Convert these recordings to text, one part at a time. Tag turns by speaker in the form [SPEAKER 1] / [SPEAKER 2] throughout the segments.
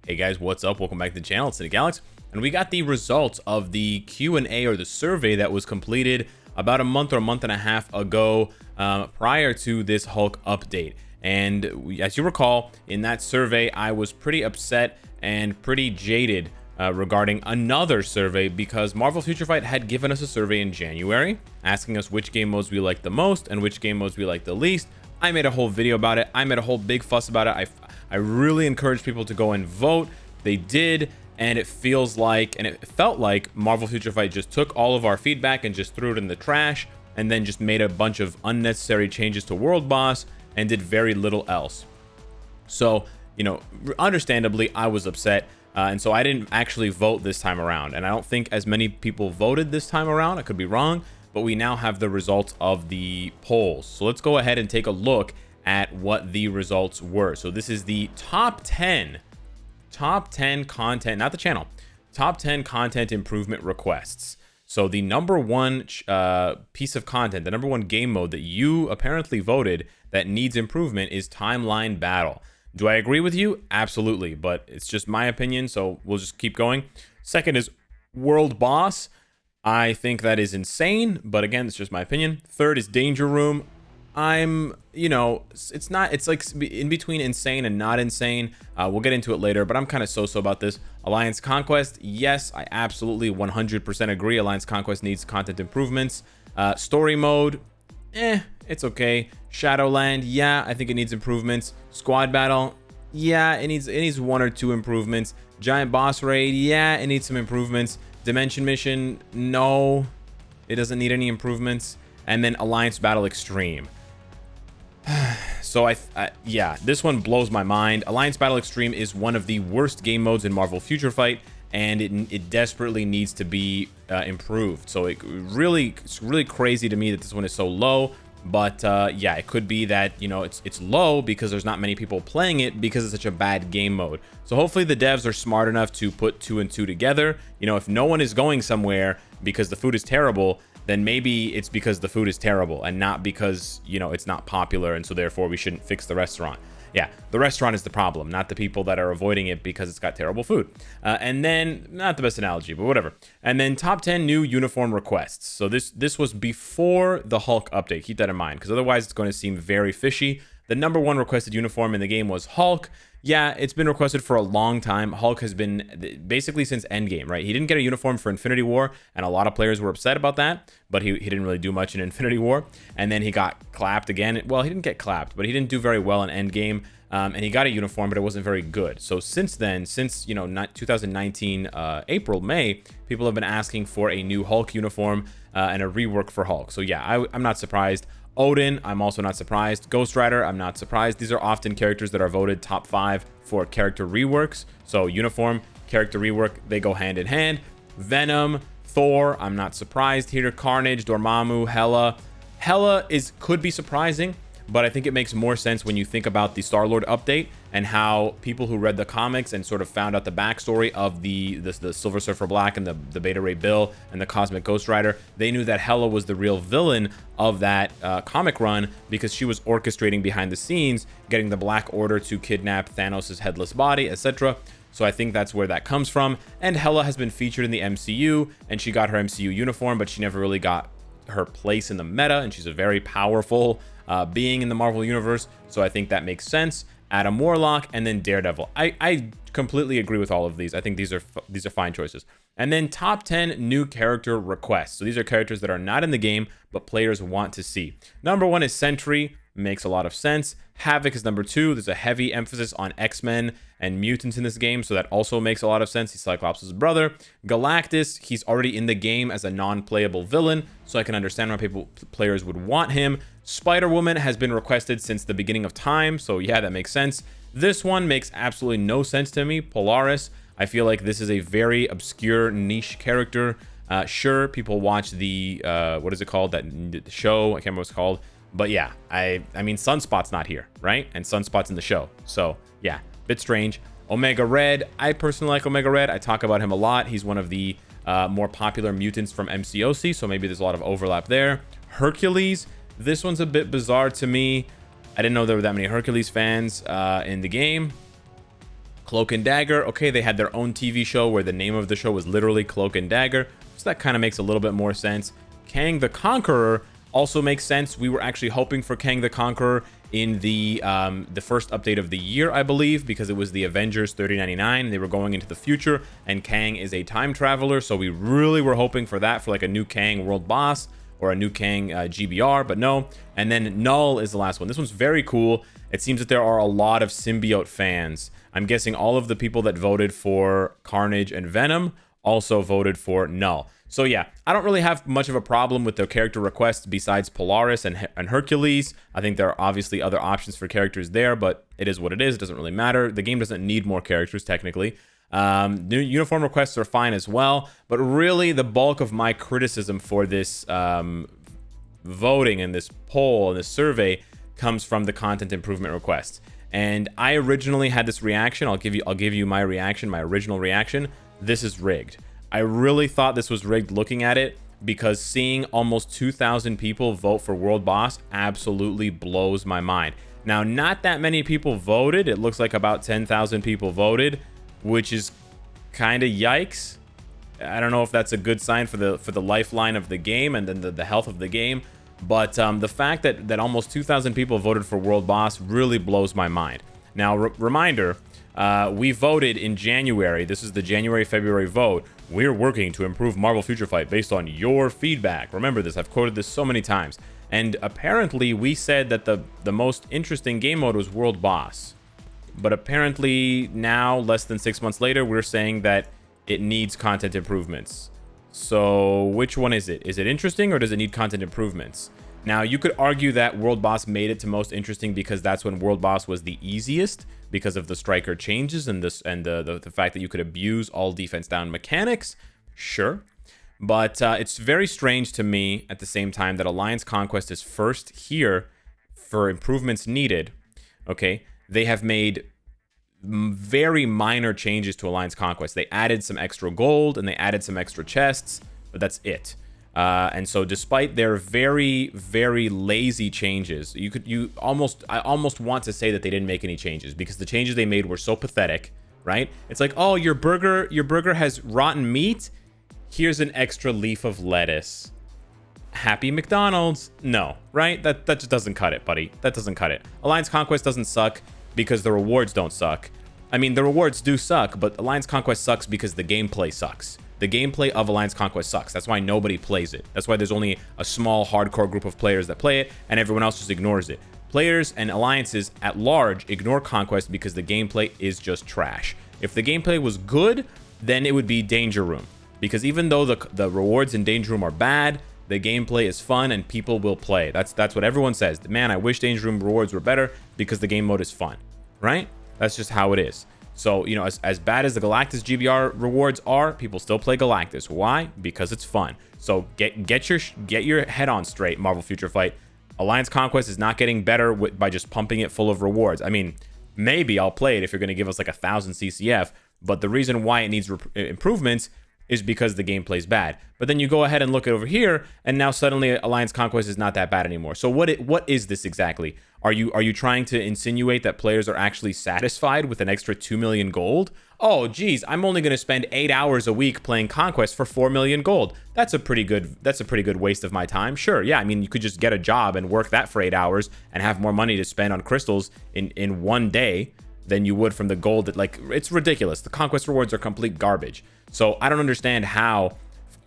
[SPEAKER 1] Hey guys, what's up? Welcome back to the channel. It's Cynicalex, and we got the results of the Q&A or the survey that was completed about a month or a month and a half ago, prior to this Hulk update. And as you recall, in that survey, I was pretty upset and pretty jaded regarding another survey because Marvel Future Fight had given us a survey in January asking us which game modes we liked the most and which game modes we liked the least. I made a whole video about it. I made a whole big fuss about it. I really encourage people to go and vote. They did, and it feels like, and it felt like Marvel Future Fight just took all of our feedback and just threw it in the trash, and then just made a bunch of unnecessary changes to World Boss and did very little else. So, you know, understandably, I was upset, and so I didn't actually vote this time around. And I don't think as many people voted this time around. I could be wrong, but we now have the results of the polls. So let's go ahead and take a look at what the results were. So this is the top 10 content, not the channel, top 10 content improvement requests. So the number one piece of content, the number one game mode that you apparently voted that needs improvement is Timeline Battle. Do I agree with you? Absolutely, but it's just my opinion, so we'll just keep going. Second is World Boss. I think that is insane, but again, it's just my opinion. Third is Danger Room. You know, it's like in between insane and not insane. We'll get into it later, but I'm kind of so-so about this. Alliance Conquest, yes, I absolutely 100% agree. Alliance Conquest needs content improvements. Story mode, it's okay. Shadowland, yeah, I think it needs improvements. Squad Battle, yeah, it needs one or two improvements. Giant Boss Raid, yeah, it needs some improvements. Dimension Mission, no, it doesn't need any improvements. And then Alliance Battle Extreme. So yeah, this one blows my mind. Alliance Battle Extreme is one of the worst game modes in Marvel Future Fight, and it desperately needs to be improved. So it's really crazy to me that this one is so low. But yeah, it could be that, you know, it's low because there's not many people playing it because it's such a bad game mode. So hopefully the devs are smart enough to put 2 and 2 together. You know, if no one is going somewhere because the food is terrible, then maybe it's because the food is terrible and not because, you know, it's not popular, and so therefore we shouldn't fix the restaurant. Yeah, the restaurant is the problem, not the people that are avoiding it because it's got terrible food. And then, not the best analogy, but whatever. And then top 10 new uniform requests. So this was before the Hulk update. Keep that in mind, because otherwise it's going to seem very fishy. The number one requested uniform in the game was Hulk. Yeah, it's been requested for a long time. Hulk has been basically since Endgame, right? He didn't get a uniform for Infinity War, and a lot of players were upset about that, but he didn't really do much in Infinity War. And then he got clapped again. Well, he didn't get clapped, but he didn't do very well in Endgame. And he got a uniform, but it wasn't very good. So since then, since, you know, 2019, April, May, people have been asking for a new Hulk uniform and a rework for Hulk. So yeah, I'm not surprised. Odin, I'm also not surprised. Ghost Rider, I'm not surprised. These are often characters that are voted top 5 for character reworks. So uniform, character rework, they go hand in hand. Venom, Thor, I'm not surprised here. Carnage, Dormammu, Hela. Hela could be surprising, but I think it makes more sense when you think about the Star-Lord update and how people who read the comics and sort of found out the backstory of the Silver Surfer Black and the Beta Ray Bill and the Cosmic Ghost Rider, they knew that Hela was the real villain of that comic run because she was orchestrating behind the scenes, getting the Black Order to kidnap Thanos' headless body, etc. So I think that's where that comes from. And Hela has been featured in the MCU, and she got her MCU uniform, but she never really got her place in the meta, and she's a very powerful being in the Marvel universe, so I think that makes sense. Adam Warlock, and then Daredevil. I completely agree with all of these. I think these are fine choices. And then top 10 new character requests. So these are characters that are not in the game, but players want to see. Number 1 is Sentry. Makes a lot of sense. Havoc is number 2. There's a heavy emphasis on X-Men and mutants in this game, so that also makes a lot of sense. He's Cyclops' brother. Galactus, he's already in the game as a non-playable villain, so I can understand why players would want him. Spider-Woman has been requested since the beginning of time, so yeah, that makes sense. This one makes absolutely no sense to me. Polaris, I feel like this is a very obscure niche character. Sure, people watch the what is it called, that show, I can't remember what it's called, but yeah, I mean, Sunspot's not here, right? And Sunspot's in the show, so yeah, bit strange. Omega Red, I personally like Omega Red. I talk about him a lot. He's one of the more popular mutants from MCOC, so maybe there's a lot of overlap there. Hercules, this one's a bit bizarre to me. I didn't know there were that many Hercules fans in the game. Cloak and Dagger, okay, they had their own TV show where the name of the show was literally Cloak and Dagger, so that kind of makes a little bit more sense. Kang the Conqueror also makes sense. We were actually hoping for Kang the Conqueror in the first update of the year, I believe, because it was the Avengers 3099. They were going into the future, and Kang is a time traveler, so we really were hoping for that, for like a new Kang world boss or a new Kang GBR, but no. And then Null is the last one. This one's very cool. It seems that there are a lot of symbiote fans. I'm guessing all of the people that voted for Carnage and Venom also voted for Null. So yeah, I don't really have much of a problem with their character requests besides Polaris and Hercules. I think there are obviously other options for characters there, but it is what it is. It doesn't really matter. The game doesn't need more characters, technically. New uniform requests are fine as well, but really the bulk of my criticism for this voting and this poll and this survey comes from the content improvement requests. And I originally had this reaction. I'll give you my reaction, my original reaction. This is rigged. I really thought this was rigged looking at it, because seeing almost 2,000 people vote for World Boss absolutely blows my mind. Now, not that many people voted. It looks like about 10,000 people voted, which is kind of yikes. I don't know if that's a good sign for the lifeline of the game and then the health of the game. But the fact that almost 2,000 people voted for World Boss really blows my mind. Now, reminder, we voted in January. This is the January-February vote. We're working to improve Marvel Future Fight based on your feedback. Remember this. I've quoted this so many times. And apparently, we said that the most interesting game mode was World Boss. But apparently, now, less than 6 months later, we're saying that it needs content improvements. So which one is it? Is it interesting, or does it need content improvements? Now, you could argue that World Boss made it to most interesting because that's when World Boss was the easiest, because of the striker changes and the fact that you could abuse all defense down mechanics. Sure. But it's very strange to me at the same time that Alliance Conquest is first here for improvements needed. Okay, they have made very minor changes to Alliance Conquest. They added some extra gold and they added some extra chests, but that's it. And so despite their very, very lazy changes, I almost want to say that they didn't make any changes, because the changes they made were so pathetic, right? It's like, oh, your burger has rotten meat. Here's an extra leaf of lettuce. Happy McDonald's. No, right? That just doesn't cut it, buddy. That doesn't cut it. Alliance Conquest doesn't suck because the rewards don't suck. I mean, the rewards do suck, but Alliance Conquest sucks because the gameplay sucks. The gameplay of Alliance Conquest sucks. That's why nobody plays it. That's why there's only a small hardcore group of players that play it, and everyone else just ignores it. Players and alliances at large ignore Conquest because the gameplay is just trash. If the gameplay was good, then it would be Danger Room. Because even though the rewards in Danger Room are bad, the gameplay is fun and people will play. That's what everyone says. Man, I wish Danger Room rewards were better because the game mode is fun, right? That's just how it is. So, you know, as bad as the Galactus GBR rewards are, people still play Galactus. Why? Because it's fun. So get your head on straight, Marvel Future Fight. Alliance Conquest is not getting better by just pumping it full of rewards. I mean, maybe I'll play it if you're going to give us like 1,000 CCF, but the reason why it needs improvements is because the gameplay's bad. But then you go ahead and look at over here, and now suddenly Alliance Conquest is not that bad anymore. So what is this exactly? Are you trying to insinuate that players are actually satisfied with an extra 2 million gold? Oh, geez, I'm only going to spend 8 hours a week playing Conquest for 4 million gold. That's a pretty good waste of my time. Sure, yeah, I mean, you could just get a job and work that for 8 hours and have more money to spend on crystals in one day than you would from the gold. That, like, it's ridiculous. The Conquest rewards are complete garbage. So I don't understand how,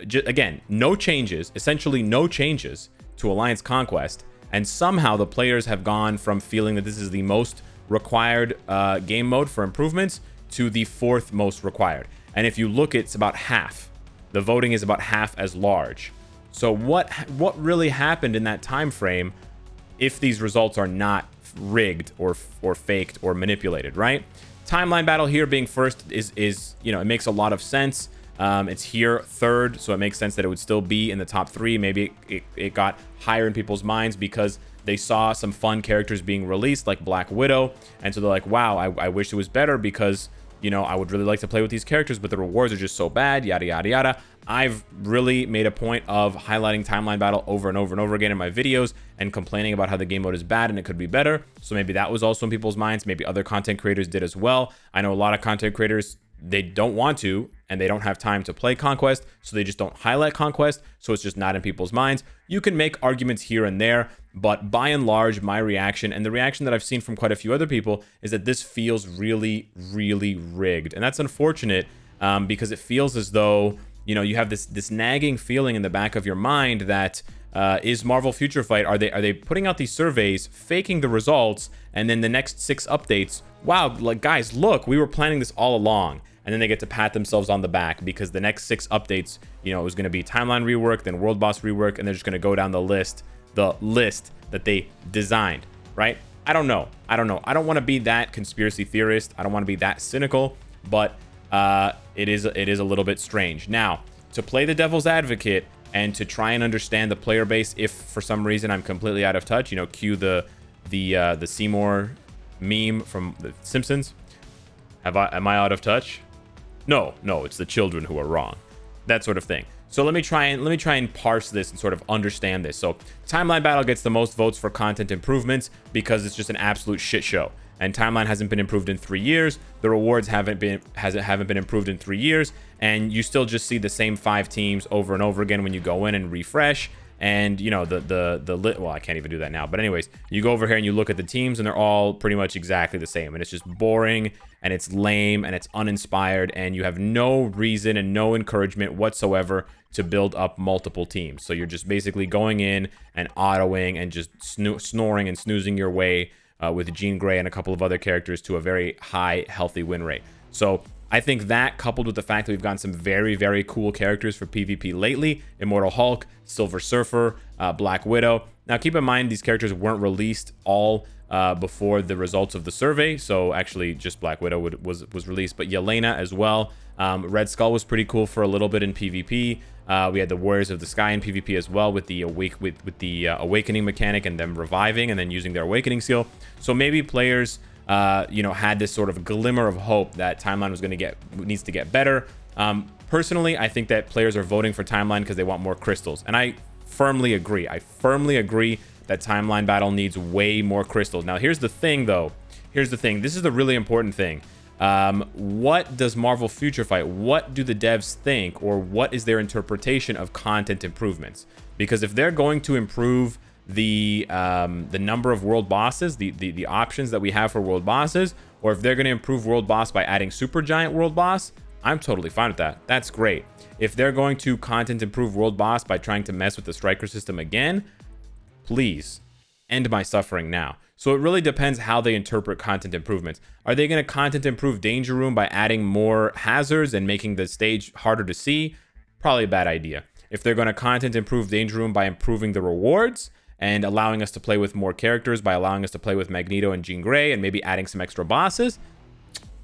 [SPEAKER 1] again, no changes, essentially no changes to Alliance Conquest, and somehow the players have gone from feeling that this is the most required game mode for improvements to the 4th most required. And if you look, it's about half. The voting is about half as large. So what really happened in that time frame if these results are not rigged or faked or manipulated, right? Timeline battle here being first is you know, it makes a lot of sense. It's here third, so it makes sense that it would still be in the top 3. Maybe it got higher in people's minds because they saw some fun characters being released like Black Widow, and so they're like, wow, I wish it was better because, you know, I would really like to play with these characters, but the rewards are just so bad, yada yada yada. I've really made a point of highlighting Timeline Battle over and over and over again in my videos and complaining about how the game mode is bad and it could be better. So maybe that was also in people's minds. Maybe other content creators did as well. I know a lot of content creators, they don't want to and they don't have time to play Conquest, so they just don't highlight Conquest, so it's just not in people's minds. You can make arguments here and there, but by and large, my reaction and the reaction that I've seen from quite a few other people is that this feels really, really rigged. And that's unfortunate because it feels as though, you know, you have this nagging feeling in the back of your mind that is Marvel Future Fight, are they putting out these surveys, faking the results, and then the next 6 updates, wow, like guys, look, we were planning this all along. And then they get to pat themselves on the back because the next 6 updates, you know, it was going to be timeline rework, then world boss rework, and they're just going to go down the list that they designed, right? I don't know. I don't want to be that conspiracy theorist. I don't want to be that cynical, but it is a little bit strange. Now, to play the devil's advocate and to try and understand the player base, if for some reason I'm completely out of touch, you know, cue the Seymour meme from The Simpsons. Am I out of touch? No, it's the children who are wrong. That sort of thing. So let me try and parse this and sort of understand this. So Timeline Battle gets the most votes for content improvements because it's just an absolute shit show. And Timeline hasn't been improved in 3 years. The rewards haven't been improved in 3 years, and you still just see the same 5 teams over and over again when you go in and refresh. And you know well, I can't even do that now, but anyways, you go over here and you look at the teams and they're all pretty much exactly the same, and it's just boring and it's lame and it's uninspired, and you have no reason and no encouragement whatsoever to build up multiple teams. So you're just basically going in and autoing and just snoring and snoozing your way with Jean Grey and a couple of other characters to a very high healthy win rate. So I think that, coupled with the fact that we've gotten some very, very cool characters for PvP lately, Immortal Hulk, Silver Surfer, Black Widow. Now, keep in mind, these characters weren't released all before the results of the survey. So actually, just Black Widow was released, but Yelena as well. Red Skull was pretty cool for a little bit in PvP. We had the Warriors of the Sky in PvP as well with the awakening mechanic and them reviving and then using their awakening seal. So maybe players you know, had this sort of glimmer of hope that Timeline was needs to get better. Personally, I think that players are voting for Timeline because they want more crystals, and I firmly agree. I firmly agree that Timeline Battle needs way more crystals. Now, here's the thing, though. Here's the thing. This is the really important thing. What does Marvel Future Fight? What do the devs think, or what is their interpretation of content improvements? Because if they're going to improve the number of world bosses, the options that we have for world bosses, or if they're going to improve world boss by adding super giant world boss, I'm totally fine with that. That's great. If they're going to content improve world boss by trying to mess with the striker system again, please end my suffering now. So it really depends how they interpret content improvements. Are they going to content improve Danger Room by adding more hazards and making the stage harder to see? Probably a bad idea. If they're going to content improve Danger Room by improving the rewards and allowing us to play with more characters, by allowing us to play with Magneto and Jean Grey and maybe adding some extra bosses,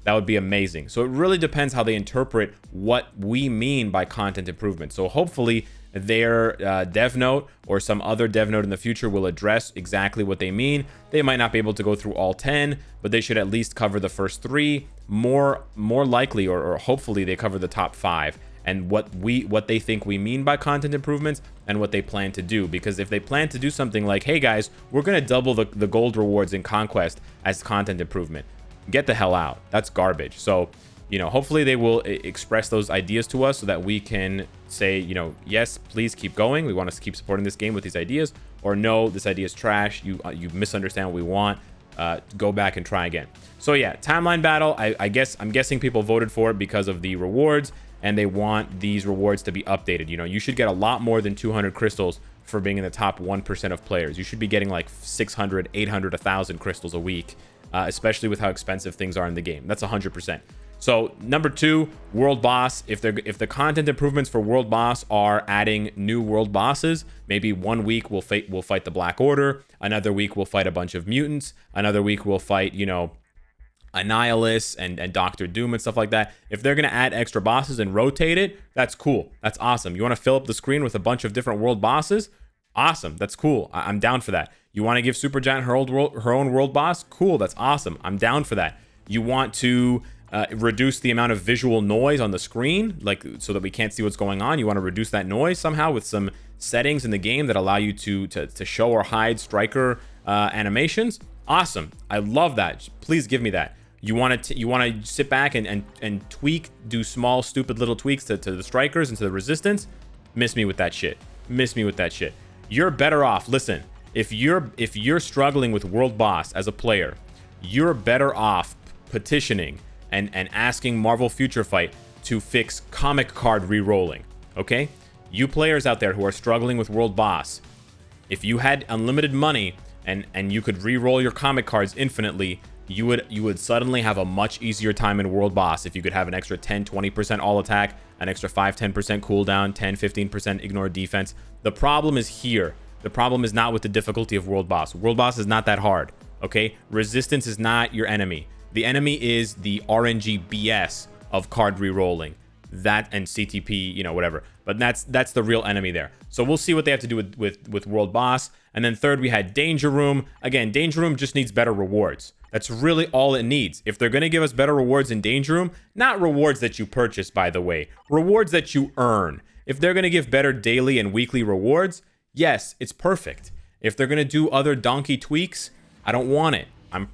[SPEAKER 1] that would be amazing. So it really depends how they interpret what we mean by content improvement. So hopefully their dev note or some other dev note in the future will address exactly what they mean. They might not be able to go through all 10, but they should at least cover the first 3. More likely, or hopefully they cover the top 5 and what they think we mean by content improvements and what they plan to do. Because if they plan to do something like, hey guys, we're gonna double the gold rewards in Conquest as content improvement, get the hell out. That's garbage. So, you know, hopefully they will express those ideas to us so that we can say, you know, yes, please keep going. We want to keep supporting this game with these ideas, or no, this idea is trash. You misunderstand what we want. Go back and try again. So yeah, Timeline Battle. I'm guessing people voted for it because of the rewards, and they want these rewards to be updated. You know, you should get a lot more than 200 crystals for being in the top 1% of players. You should be getting like 600, 800, 1,000 crystals a week. Especially with how expensive things are in the game. That's 100%. So number 2, world boss. If the content improvements for world boss are adding new world bosses, maybe one week we'll fight the Black Order, another week we'll fight a bunch of mutants, another week we'll fight, you know, Annihilus and Doctor Doom and stuff like that. If they're gonna add extra bosses and rotate it, that's cool. That's awesome. You want to fill up the screen with a bunch of different world bosses? Awesome. That's cool. I'm down for that. You want to give Supergiant her own world boss? Cool. That's awesome. I'm down for that. You want to reduce the amount of visual noise on the screen, like so that we can't see what's going on. You want to reduce that noise somehow with some settings in the game that allow you to show or hide striker animations. Awesome. I love that. Please give me that. You want to sit back and tweak, do small stupid little tweaks to the strikers and to the resistance. Miss me with that shit. Miss me with that shit. You're better off. Listen, if you're struggling with World Boss as a player, you're better off petitioning and asking Marvel Future Fight to fix comic card re-rolling. Okay? You players out there who are struggling with World Boss, if you had unlimited money and you could re-roll your comic cards infinitely, you would suddenly have a much easier time in World Boss if you could have an extra 10-20% all attack, an extra 5-10% cooldown, 10-15% ignore defense. The problem is here. The problem is not with the difficulty of World Boss. World Boss is not that hard. Okay? Resistance is not your enemy. The enemy is the RNG BS of card re-rolling. That and CTP, you know, whatever. But that's the real enemy there. So we'll see what they have to do with World Boss. And then third, we had Danger Room. Again, Danger Room just needs better rewards. That's really all it needs. If they're going to give us better rewards in Danger Room, not rewards that you purchase, by the way, rewards that you earn. If they're going to give better daily and weekly rewards, yes, it's perfect. If they're going to do other donkey tweaks, I don't want it.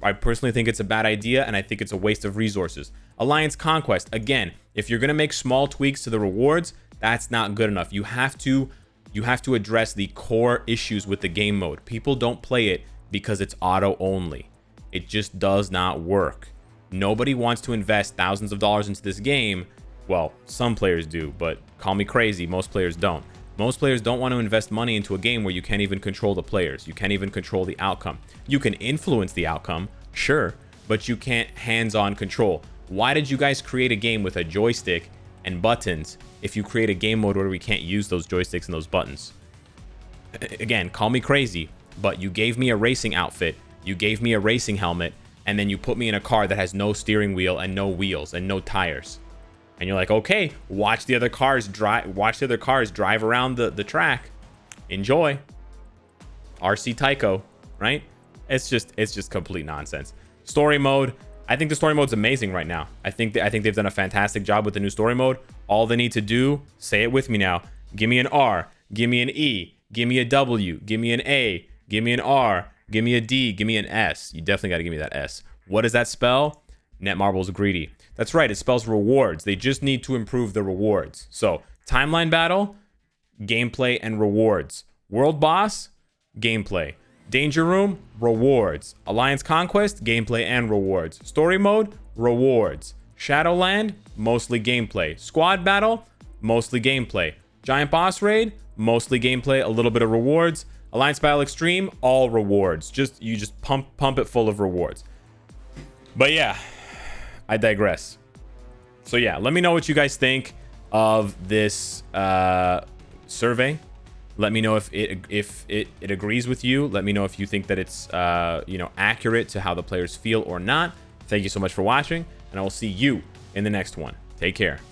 [SPEAKER 1] I personally think it's a bad idea, and I think it's a waste of resources. Alliance Conquest, again, if you're going to make small tweaks to the rewards, that's not good enough. You have to address the core issues with the game mode. People don't play it because it's auto only. It just does not work. Nobody wants to invest thousands of dollars into this game. Well, some players do, but call me crazy, most players don't. Most players don't want to invest money into a game where you can't even control the players. You can't even control the outcome. You can influence the outcome, sure, but you can't hands-on control. Why did you guys create a game with a joystick and buttons if you create a game mode where we can't use those joysticks and those buttons? Again, call me crazy, but you gave me a racing outfit, you gave me a racing helmet, and then you put me in a car that has no steering wheel and no wheels and no tires. And you're like, okay, watch the other cars drive around the track. Enjoy. RC Tycho, right? It's just complete nonsense. Story mode. I think the story mode's amazing right now. I think they've done a fantastic job with the new story mode. All they need to do, say it with me now. Give me an R, give me an E, give me a W, give me an A, give me an R, give me a D, give me an S. You definitely got to give me that S. What does that spell? Netmarble's greedy. That's right, it spells rewards. They just need to improve the rewards. So, timeline battle, gameplay and rewards. World boss, gameplay. Danger room, rewards. Alliance conquest, gameplay and rewards. Story mode, rewards. Shadowland, mostly gameplay. Squad battle, mostly gameplay. Giant boss raid, mostly gameplay, a little bit of rewards. Alliance battle extreme, all rewards. You just pump it full of rewards. But yeah, I digress. So yeah, let me know what you guys think of this survey. Let me know if it agrees with you. Let me know if you think that it's accurate to how the players feel or not. Thank you so much for watching, and I will see you in the next one. Take care.